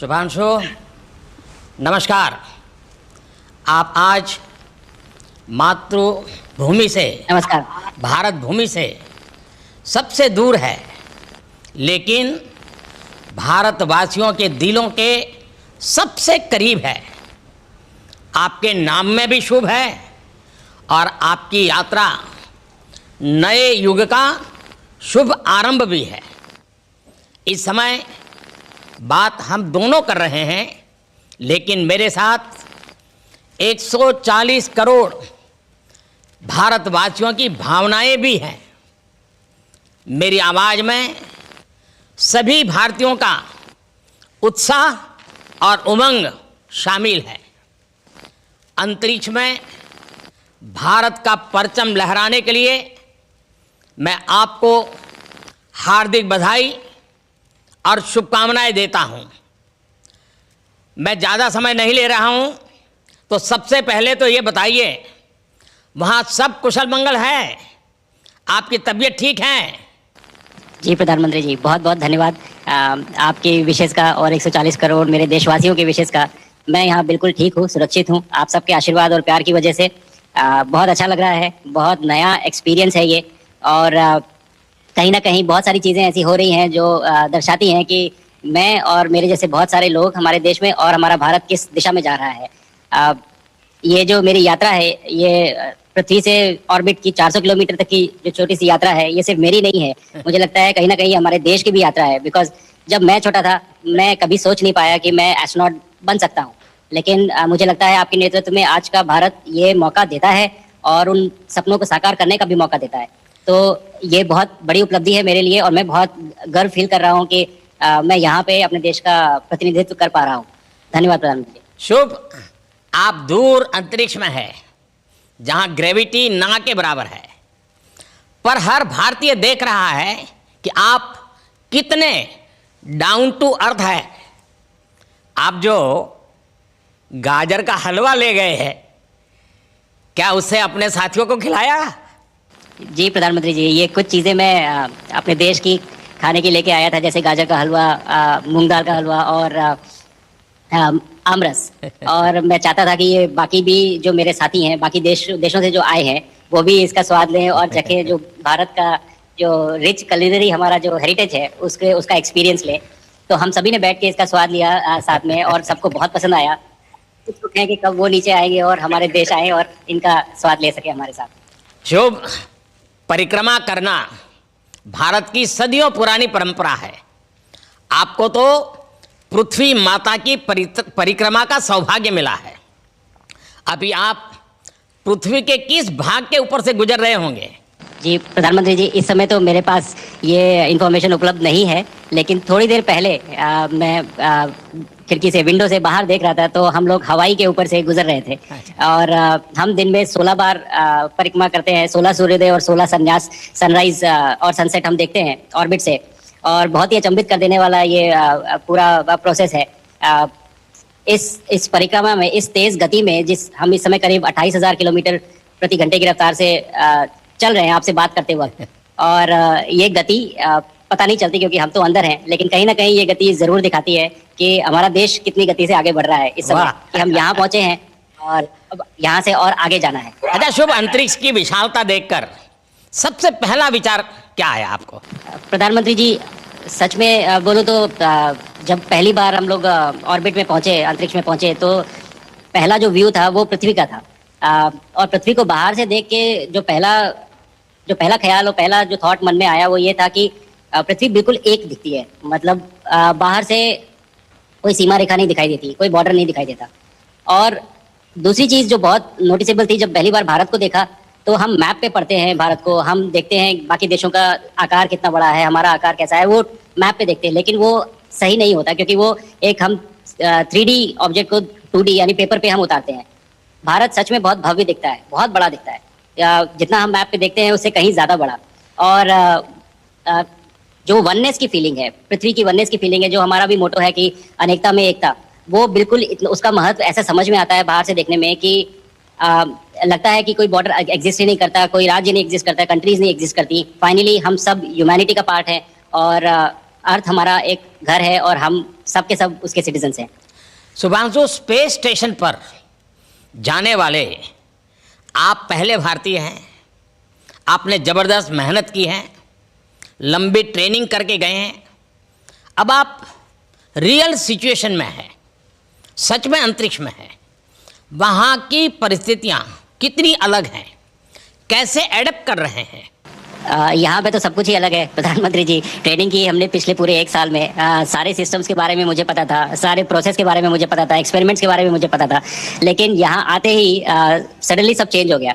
शुभांशु, नमस्कार। आप आज मातृभूमि से, नमस्कार। भारत भूमि से सबसे दूर है, लेकिन भारतवासियों के दिलों के सबसे करीब है। आपके नाम में भी शुभ है और आपकी यात्रा नए युग का शुभ आरंभ भी है। इस समय बात हम दोनों कर रहे हैं, लेकिन मेरे साथ 140 करोड़ भारतवासियों की भावनाएं भी हैं। मेरी आवाज़ में सभी भारतीयों का उत्साह और उमंग शामिल है। अंतरिक्ष में भारत का परचम लहराने के लिए मैं आपको हार्दिक बधाई और शुभकामनाएं देता हूं। मैं ज़्यादा समय नहीं ले रहा हूं, तो सबसे पहले तो ये बताइए, वहाँ सब कुशल मंगल है? आपकी तबीयत ठीक है? जी प्रधानमंत्री जी, बहुत बहुत धन्यवाद आपकी विशेष का और 140 करोड़ मेरे देशवासियों के विशेष का। मैं यहाँ बिल्कुल ठीक हूँ, सुरक्षित हूँ। आप सबके आशीर्वाद और प्यार की वजह से बहुत अच्छा लग रहा है। बहुत नया एक्सपीरियंस है ये, और कहीं ना कहीं बहुत सारी चीज़ें ऐसी हो रही हैं जो दर्शाती हैं कि मैं और मेरे जैसे बहुत सारे लोग हमारे देश में और हमारा भारत किस दिशा में जा रहा है। ये जो मेरी यात्रा है, ये पृथ्वी से ऑर्बिट की 400 किलोमीटर तक की जो छोटी सी यात्रा है, ये सिर्फ मेरी नहीं है। मुझे लगता है कहीं ना कहीं हमारे देश की भी यात्रा है। बिकॉज जब मैं छोटा था, मैं कभी सोच नहीं पाया कि मैं एस्ट्रोनॉट बन सकता हूँ, लेकिन मुझे लगता है आपके नेतृत्व में आज का भारत ये मौका देता है और उन सपनों को साकार करने का भी मौका देता है। तो ये बहुत बड़ी उपलब्धि है मेरे लिए, और मैं बहुत गर्व फील कर रहा हूँ कि मैं यहाँ पे अपने देश का प्रतिनिधित्व कर पा रहा हूँ। धन्यवाद प्रधानमंत्री। शुभ। आप दूर अंतरिक्ष में है, जहाँ ग्रेविटी ना के बराबर है, पर हर भारतीय देख रहा है कि आप कितने डाउन टू अर्थ है। आप जो गाजर का हलवा ले गए हैं, क्या उससे अपने साथियों को खिलाया? जी प्रधानमंत्री जी, ये कुछ चीज़ें मैं अपने देश की खाने की लेके आया था, जैसे गाजर का हलवा, मूंग दाल का हलवा और आमरस। और मैं चाहता था कि ये बाकी भी जो मेरे साथी हैं, बाकी देशों से जो आए हैं, वो भी इसका स्वाद लें और चखें, जो भारत का जो रिच कुलिनरी हमारा जो हेरिटेज है उसका एक्सपीरियंस लें। तो हम सभी ने बैठ के इसका स्वाद लिया साथ में, और सबको बहुत पसंद आया। कुछ लोग हैं कि कब वो नीचे आएंगे और हमारे देश आए और इनका स्वाद ले सके हमारे साथ। शुभ। परिक्रमा करना भारत की सदियों पुरानी परंपरा है। आपको तो पृथ्वी माता की परिक्रमा का सौभाग्य मिला है। अभी आप पृथ्वी के किस भाग के ऊपर से गुजर रहे होंगे? जी प्रधानमंत्री जी, इस समय तो मेरे पास ये इन्फॉर्मेशन उपलब्ध नहीं है, लेकिन थोड़ी देर पहले मैं खिड़की से, विंडो से बाहर देख रहा था, तो हम लोग हवाई के ऊपर से गुजर रहे थे। और हम दिन में 16 बार परिक्रमा करते हैं, 16 सूर्योदय और 16 सनराइज और सनसेट हम देखते हैं ऑर्बिट से। और बहुत ही अचंभित कर देने वाला ये पूरा प्रोसेस है। इस परिक्रमा में, इस तेज गति में, जिस हम इस समय करीब 28,000 किलोमीटर प्रति घंटे की रफ्तार से चल रहे हैं आपसे बात करते वक्त, और ये गति पता नहीं चलती क्योंकि हम तो अंदर हैं, लेकिन कहीं ना कहीं ये गति जरूर दिखाती है कि हमारा देश कितनी गति से आगे बढ़ रहा है इस समय, कि हम यहाँ पहुंचे हैं और अब यहाँ से और आगे जाना है। अच्छा शुभ, अंतरिक्ष की विशालता देखकर सबसे पहला विचार क्या आया आपको? प्रधानमंत्री जी, सच में बोलो तो जब पहली बार हम लोग ऑर्बिट में पहुंचे, अंतरिक्ष में पहुंचे, तो पहला जो व्यू था वो पृथ्वी का था। और पृथ्वी को बाहर से देख के जो पहला ख्याल और पहला जो थॉट मन में आया वो ये था कि पृथ्वी बिल्कुल एक दिखती है। मतलब बाहर से कोई सीमा रेखा नहीं दिखाई देती, कोई बॉर्डर नहीं दिखाई देता। और दूसरी चीज़ जो बहुत नोटिसेबल थी, जब पहली बार भारत को देखा, तो हम मैप पे पढ़ते हैं भारत को, हम देखते हैं बाकी देशों का आकार कितना बड़ा है, हमारा आकार कैसा है, वो मैप पे देखते हैं, लेकिन वो सही नहीं होता, क्योंकि वो एक हम 3D ऑब्जेक्ट को 2D यानी पेपर पे हम उतारते हैं। भारत सच में बहुत भव्य दिखता है, बहुत बड़ा दिखता है, जितना हम मैप पे देखते हैं उससे कहीं ज़्यादा बड़ा। और जो वननेस की फीलिंग है, पृथ्वी की वननेस की फीलिंग है, जो हमारा भी मोटो है कि अनेकता में एकता, वो बिल्कुल उसका महत्व ऐसा समझ में आता है बाहर से देखने में कि लगता है कि कोई बॉर्डर एग्जिस्ट ही नहीं करता, कोई राज्य नहीं एग्जिस्ट करता, कंट्रीज नहीं एग्जिस्ट करती। फाइनली हम सब ह्यूमैनिटी का पार्ट है, और अर्थ हमारा एक घर है, और हम सब के सब उसके सिटीजन्स हैं। शुभांशु, स्पेस स्टेशन पर जाने वाले आप पहले भारतीय हैं। आपने ज़बरदस्त मेहनत की है, लंबी ट्रेनिंग करके गए हैं। अब आप रियल सिचुएशन में हैं, सच में अंतरिक्ष में हैं। वहाँ की परिस्थितियाँ कितनी अलग हैं, कैसे एडप्ट कर रहे हैं? यहाँ पे तो सब कुछ ही अलग है प्रधानमंत्री जी। ट्रेनिंग की हमने पिछले पूरे 1 साल में। सारे सिस्टम्स के बारे में मुझे पता था, सारे प्रोसेस के बारे में मुझे पता था, एक्सपेरिमेंट्स के बारे में मुझे पता था, लेकिन यहाँ आते ही सडनली सब चेंज हो गया।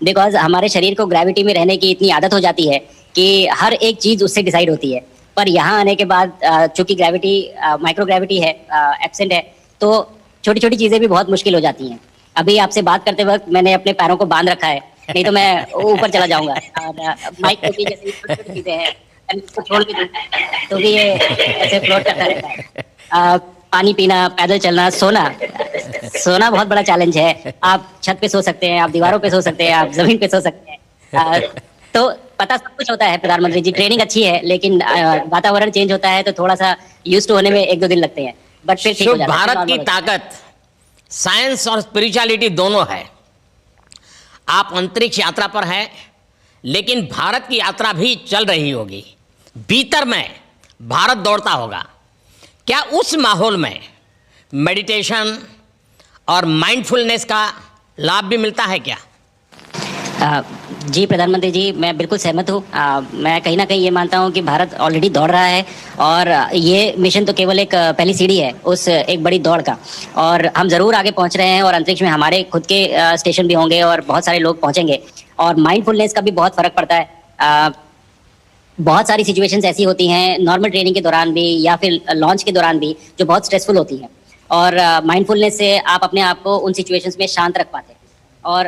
बिकॉज हमारे शरीर को ग्रेविटी में रहने की इतनी आदत हो जाती है कि हर एक चीज़ उससे डिसाइड होती है। पर यहाँ आने के बाद चूंकि ग्रेविटी माइक्रो ग्रेविटी है, एब्सेंट है, तो छोटी छोटी चीज़ें भी बहुत मुश्किल हो जाती हैं। अभी आपसे बात करते वक्त मैंने अपने पैरों को बांध रखा है, नहीं तो मैं ऊपर चला जाऊंगा। और माइक पे भी जैसे छोटी चीजें हैं, इसको छोड़ भी दूं तो भी ये ऐसे फ्लोट करता रहता है। पानी पीना, पैदल चलना, सोना बहुत बड़ा चैलेंज है। आप छत पे सो सकते हैं, आप दीवारों पे सो सकते हैं, आप जमीन पे सो सकते हैं। तो पता सब कुछ होता है प्रधानमंत्री जी। ट्रेनिंग अच्छी है, लेकिन वातावरण चेंज होता है तो थोड़ा सा यूज टू होने में 1-2 दिन लगते हैं, बट फिर ठीक हो जाता है। भारत की ताकत साइंस और स्पिरिचुअलिटी दोनों है। आप अंतरिक्ष यात्रा पर हैं, लेकिन भारत की यात्रा भी चल रही होगी। भीतर में भारत दौड़ता होगा। क्या उस माहौल में मेडिटेशन और माइंडफुलनेस का लाभ भी मिलता है क्या? जी प्रधानमंत्री जी, मैं बिल्कुल सहमत हूँ। मैं कहीं ना कहीं ये मानता हूँ कि भारत ऑलरेडी दौड़ रहा है, और ये मिशन तो केवल एक पहली सीढ़ी है उस एक बड़ी दौड़ का। और हम ज़रूर आगे पहुँच रहे हैं, और अंतरिक्ष में हमारे खुद के स्टेशन भी होंगे और बहुत सारे लोग पहुँचेंगे। और माइंडफुलनेस का भी बहुत फ़र्क पड़ता है। बहुत सारी सिचुएशंस ऐसी होती हैं नॉर्मल ट्रेनिंग के दौरान भी या फिर लॉन्च के दौरान भी, जो बहुत स्ट्रेसफुल होती हैं, और माइंडफुलनेस से आप अपने आप को उन सिचुएशंस में शांत रख पाते हैं, और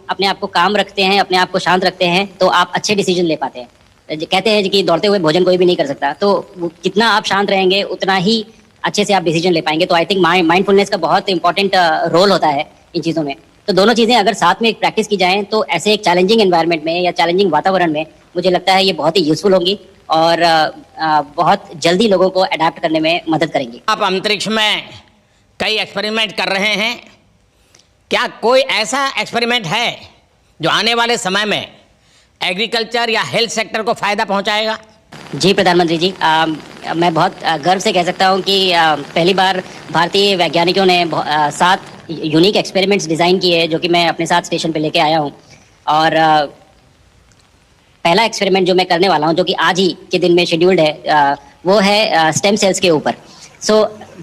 अपने आप को काम रखते हैं, अपने आप को शांत रखते हैं, तो आप अच्छे डिसीजन ले पाते हैं। कहते हैं कि दौड़ते हुए भोजन कोई भी नहीं कर सकता, तो जितना आप शांत रहेंगे उतना ही अच्छे से आप डिसीजन ले पाएंगे। तो आई थिंक माइंडफुलनेस का बहुत इंपॉर्टेंट रोल होता है इन चीज़ों में। तो दोनों चीज़ें अगर साथ में प्रैक्टिस की जाएँ तो ऐसे एक चैलेंजिंग एनवायरनमेंट में या चैलेंजिंग वातावरण में मुझे लगता है ये बहुत ही यूजफुल होंगी, और बहुत जल्दी लोगों को अडेप्ट करने में मदद करेंगी। आप अंतरिक्ष में कई एक्सपेरिमेंट कर रहे हैं। क्या कोई ऐसा एक्सपेरिमेंट है जो आने वाले समय में एग्रीकल्चर या हेल्थ सेक्टर को फ़ायदा पहुंचाएगा? जी प्रधानमंत्री जी, मैं बहुत गर्व से कह सकता हूं कि पहली बार भारतीय वैज्ञानिकों ने 7 यूनिक एक्सपेरिमेंट्स डिज़ाइन किए, जो कि मैं अपने साथ स्टेशन पे लेके आया हूं। और पहला एक्सपेरिमेंट जो मैं करने वाला हूं, जो कि आज ही के दिन में शेड्यूल्ड है, वो है स्टेम सेल्स के ऊपर।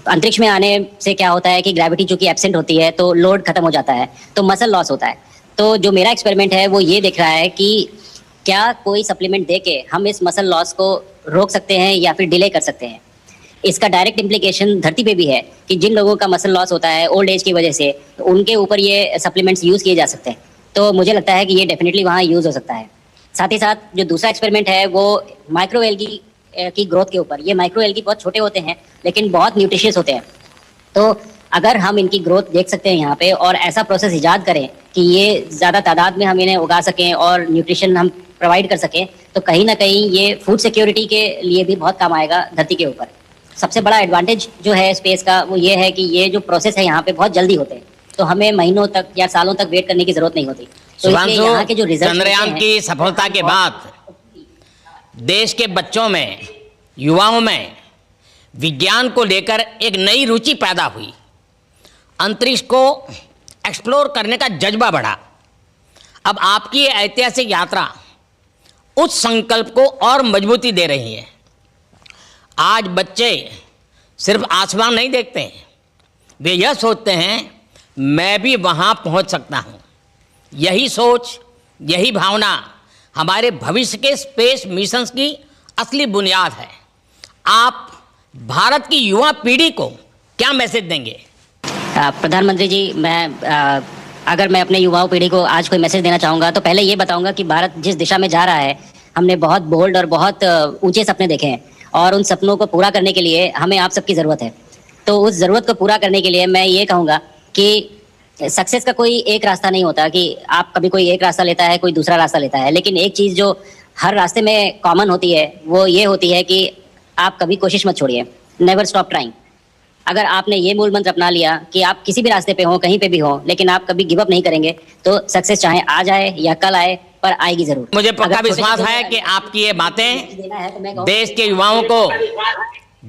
अंतरिक्ष में आने से क्या होता है कि ग्रेविटी चूंकि एब्सेंट होती है तो लोड खत्म हो जाता है, तो मसल लॉस होता है। तो जो मेरा एक्सपेरिमेंट है वो ये देख रहा है कि क्या कोई सप्लीमेंट दे के हम इस मसल लॉस को रोक सकते हैं या फिर डिले कर सकते हैं। इसका डायरेक्ट इम्प्लीकेशन धरती पे भी है कि जिन लोगों का मसल लॉस होता है ओल्ड एज की वजह से, तो उनके ऊपर ये सप्लीमेंट्स यूज़ किए जा सकते हैं। तो मुझे लगता है कि ये डेफिनेटली वहाँ यूज़ हो सकता है। साथ ही साथ जो दूसरा एक्सपेरिमेंट है वो माइक्रो एल्गी की ग्रोथ के ऊपर। ये माइक्रो एल्गी बहुत छोटे होते हैं लेकिन बहुत न्यूट्रिशियस होते हैं। तो अगर हम इनकी ग्रोथ देख सकते हैं यहाँ पे, और ऐसा प्रोसेस इजाद करें कि ये ज़्यादा तादाद में हम इन्हें उगा सकें और न्यूट्रिशन हम प्रोवाइड कर सकें, तो कहीं ना कहीं ये फूड सिक्योरिटी के लिए भी बहुत काम आएगा धरती के ऊपर। सबसे बड़ा एडवांटेज जो है स्पेस का वो ये है कि ये जो प्रोसेस है यहाँ पे बहुत जल्दी होते हैं, तो हमें महीनों तक या सालों तक वेट करने की जरूरत नहीं होती। तो इसलिए यहाँ के जो रिजल्ट चंद्रयान की सफलता के बाद देश के बच्चों में, युवाओं में विज्ञान को लेकर एक नई रुचि पैदा हुई। अंतरिक्ष को एक्सप्लोर करने का जज्बा बढ़ा। अब आपकी ये ऐतिहासिक यात्रा उस संकल्प को और मजबूती दे रही है। आज बच्चे सिर्फ आसमान नहीं देखते हैं, वे यह सोचते हैं मैं भी वहाँ पहुँच सकता हूँ। यही सोच, यही भावना हमारे भविष्य के स्पेस मिशंस की असली बुनियाद है। आप भारत की युवा पीढ़ी को क्या मैसेज देंगे? प्रधानमंत्री जी, अगर मैं अपने युवाओं पीढ़ी को आज कोई मैसेज देना चाहूँगा तो पहले ये बताऊँगा कि भारत जिस दिशा में जा रहा है, हमने बहुत बोल्ड और बहुत ऊंचे सपने देखे हैं, और उन सपनों को पूरा करने के लिए हमें आप सबकी ज़रूरत है। तो उस ज़रूरत को पूरा करने के लिए मैं ये कहूँगा कि सक्सेस का कोई एक रास्ता नहीं होता कि आप कभी कोई एक रास्ता लेता है, कोई दूसरा रास्ता लेता है। लेकिन एक चीज़ जो हर रास्ते में कॉमन होती है वो ये होती है कि आप कभी कोशिश मत छोड़िए, नेवर स्टॉप ट्राइंग। अगर आपने ये मूल मंत्र अपना लिया कि आप किसी भी रास्ते पे हो, कहीं पे भी हो, लेकिन आप कभी गिव अप नहीं करेंगे, तो सक्सेस चाहे आज आए या कल आए, पर आएगी जरूर। मुझे पक्का अगर विश्वास छोटे-छोटे है कि आपकी ये बातें देना है तो मैं कहूँ- देश के युवाओं को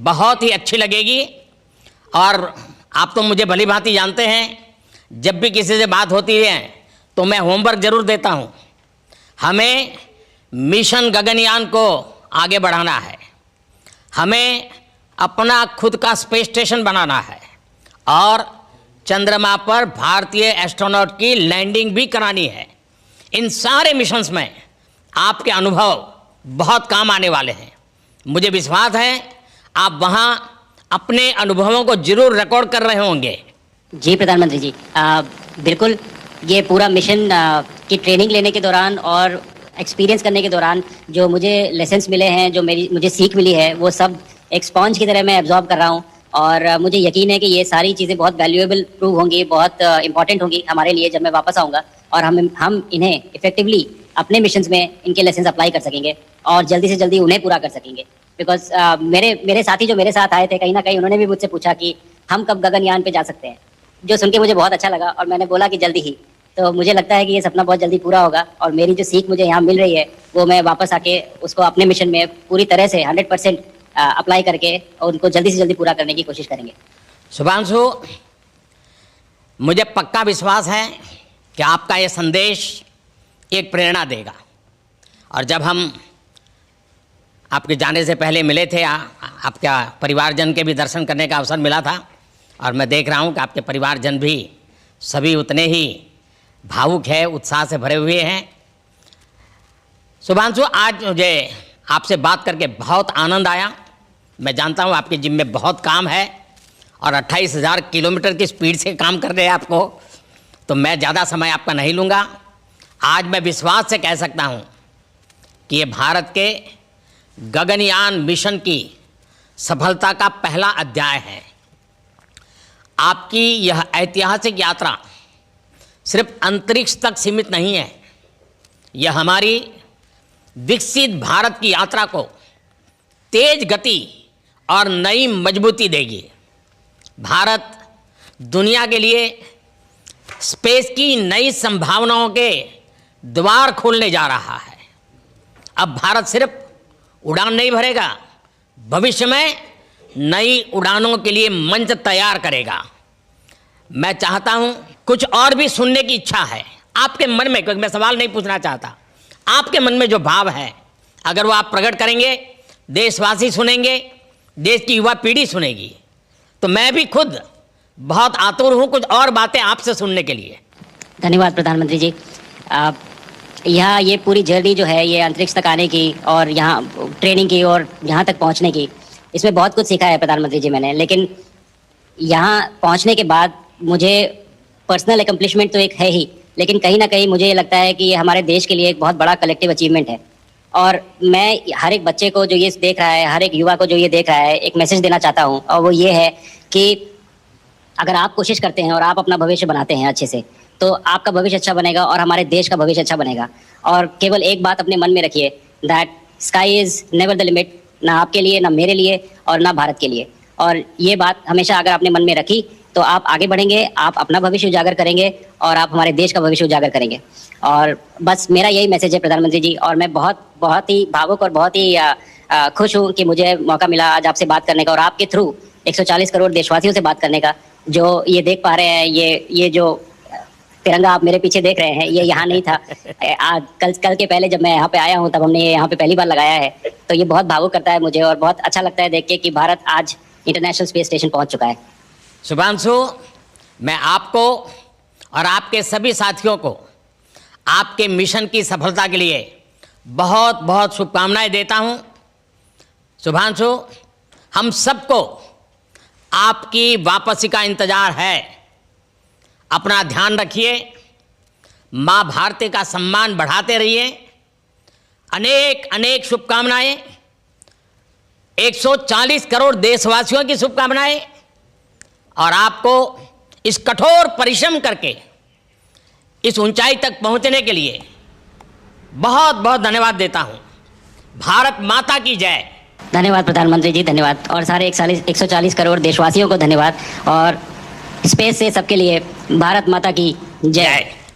बहुत ही अच्छी लगेगी। और आप तो मुझे भली भांति जानते हैं, जब भी किसी से बात होती है तो मैं होमवर्क जरूर देता हूँ। हमें मिशन गगनयान को आगे बढ़ाना है, हमें अपना खुद का स्पेस स्टेशन बनाना है और चंद्रमा पर भारतीय एस्ट्रोनॉट की लैंडिंग भी करानी है। इन सारे मिशंस में आपके अनुभव बहुत काम आने वाले हैं। मुझे विश्वास है आप वहाँ अपने अनुभवों को जरूर रिकॉर्ड कर रहे होंगे। जी प्रधानमंत्री जी, बिल्कुल। ये पूरा मिशन की ट्रेनिंग लेने के दौरान और एक्सपीरियंस करने के दौरान जो मुझे लेसन्स मिले हैं, जो मुझे सीख मिली है, वो सब एक स्पॉन्ज की तरह मैं एब्जॉर्ब कर रहा हूँ। और मुझे यकीन है कि ये सारी चीज़ें बहुत वैल्यूएबल प्रूव होंगी, बहुत इंपॉर्टेंट होंगी हमारे लिए जब मैं वापस आऊँगा, और हम इन्हें इफेक्टिवली अपने मिशंस में इनके लेसन्स अप्लाई कर सकेंगे और जल्दी से जल्दी उन्हें पूरा कर सकेंगे। बिकॉज मेरे साथी जो मेरे साथ आए थे, कहीं ना कहीं उन्होंने भी मुझसे पूछा कि हम कब गगनयान पे जा सकते हैं, जो सुन के मुझे बहुत अच्छा लगा और मैंने बोला कि जल्दी ही। तो मुझे लगता है कि ये सपना बहुत जल्दी पूरा होगा और मेरी जो सीख मुझे यहाँ मिल रही है वो मैं वापस आके उसको अपने मिशन में पूरी तरह से 100% अप्लाई करके और उनको जल्दी से जल्दी पूरा करने की कोशिश करेंगे। शुभांशु, मुझे पक्का विश्वास है कि आपका ये संदेश एक प्रेरणा देगा। और जब हम आपके जाने से पहले मिले थे, आपका परिवारजन के भी दर्शन करने का अवसर मिला था और मैं देख रहा हूँ कि आपके परिवारजन भी सभी उतने ही भावुक है, उत्साह से भरे हुए हैं। शुभांशु, आज मुझे आपसे बात करके बहुत आनंद आया। मैं जानता हूँ आपके जिम में बहुत काम है और 28,000 किलोमीटर की स्पीड से काम कर रहे हैं आपको, तो मैं ज़्यादा समय आपका नहीं लूँगा। आज मैं विश्वास से कह सकता हूँ कि ये भारत के गगनयान मिशन की सफलता का पहला अध्याय है। आपकी यह ऐतिहासिक यात्रा सिर्फ अंतरिक्ष तक सीमित नहीं है, यह हमारी विकसित भारत की यात्रा को तेज गति और नई मजबूती देगी। भारत दुनिया के लिए स्पेस की नई संभावनाओं के द्वार खोलने जा रहा है। अब भारत सिर्फ उड़ान नहीं भरेगा, भविष्य में नई उड़ानों के लिए मंच तैयार करेगा। मैं चाहता हूं, कुछ और भी सुनने की इच्छा है आपके मन में, क्योंकि मैं सवाल नहीं पूछना चाहता, आपके मन में जो भाव है अगर वो आप प्रकट करेंगे, देशवासी सुनेंगे, देश की युवा पीढ़ी सुनेगी, तो मैं भी खुद बहुत आतुर हूं कुछ और बातें आपसे सुनने के लिए। धन्यवाद प्रधानमंत्री जी। यहाँ ये पूरी जर्नी जो है, ये अंतरिक्ष तक आने की और यहाँ ट्रेनिंग की और यहाँ तक पहुँचने की, इसमें बहुत कुछ सीखा है प्रधानमंत्री जी मैंने। लेकिन यहाँ पहुँचने के बाद मुझे पर्सनल एकम्प्लिशमेंट तो एक है ही, लेकिन कहीं ना कहीं मुझे ये लगता है कि ये हमारे देश के लिए एक बहुत बड़ा कलेक्टिव अचीवमेंट है। और मैं हर एक बच्चे को जो ये देख रहा है, हर एक युवा को जो ये देख रहा है, एक मैसेज देना चाहता हूँ, और वो ये है कि अगर आप कोशिश करते हैं और आप अपना भविष्य बनाते हैं अच्छे से, तो आपका भविष्य अच्छा बनेगा और हमारे देश का भविष्य अच्छा बनेगा। और केवल एक बात अपने मन में रखिए, that sky is never the limit, ना आपके लिए, ना मेरे लिए और ना भारत के लिए। और ये बात हमेशा अगर आपने मन में रखी तो आप आगे बढ़ेंगे, आप अपना भविष्य उजागर करेंगे और आप हमारे देश का भविष्य उजागर करेंगे। और बस मेरा यही मैसेज है प्रधानमंत्री जी। और मैं बहुत ही भावुक और बहुत ही खुश हूँ कि मुझे मौका मिला आज आपसे बात करने का और आपके थ्रू 140 करोड़ देशवासियों से बात करने का। जो ये देख पा रहे हैं, ये जो तिरंगा आप मेरे पीछे देख रहे हैं, ये यहाँ नहीं था। आज कल के पहले जब मैं यहाँ पे आया हूँ तब हमने ये यहाँ पे पहली बार लगाया है। तो ये बहुत भावुक करता है मुझे और बहुत अच्छा लगता है देख के कि भारत आज इंटरनेशनल स्पेस स्टेशन पहुँच चुका है। शुभांशु, मैं आपको और आपके सभी साथियों को आपके मिशन की सफलता के लिए बहुत बहुत शुभकामनाएं देता हूं। शुभांशु, हम सबको आपकी वापसी का इंतजार है। अपना ध्यान रखिए, माँ भारती का सम्मान बढ़ाते रहिए। अनेक अनेक शुभकामनाएं, 140 करोड़ देशवासियों की शुभकामनाएं, और आपको इस कठोर परिश्रम करके इस ऊंचाई तक पहुंचने के लिए बहुत बहुत धन्यवाद देता हूं। भारत माता की जय। धन्यवाद प्रधानमंत्री जी, धन्यवाद। और सारे 140 करोड़ देशवासियों को धन्यवाद। और स्पेस से सबके लिए भारत माता की जय। जय।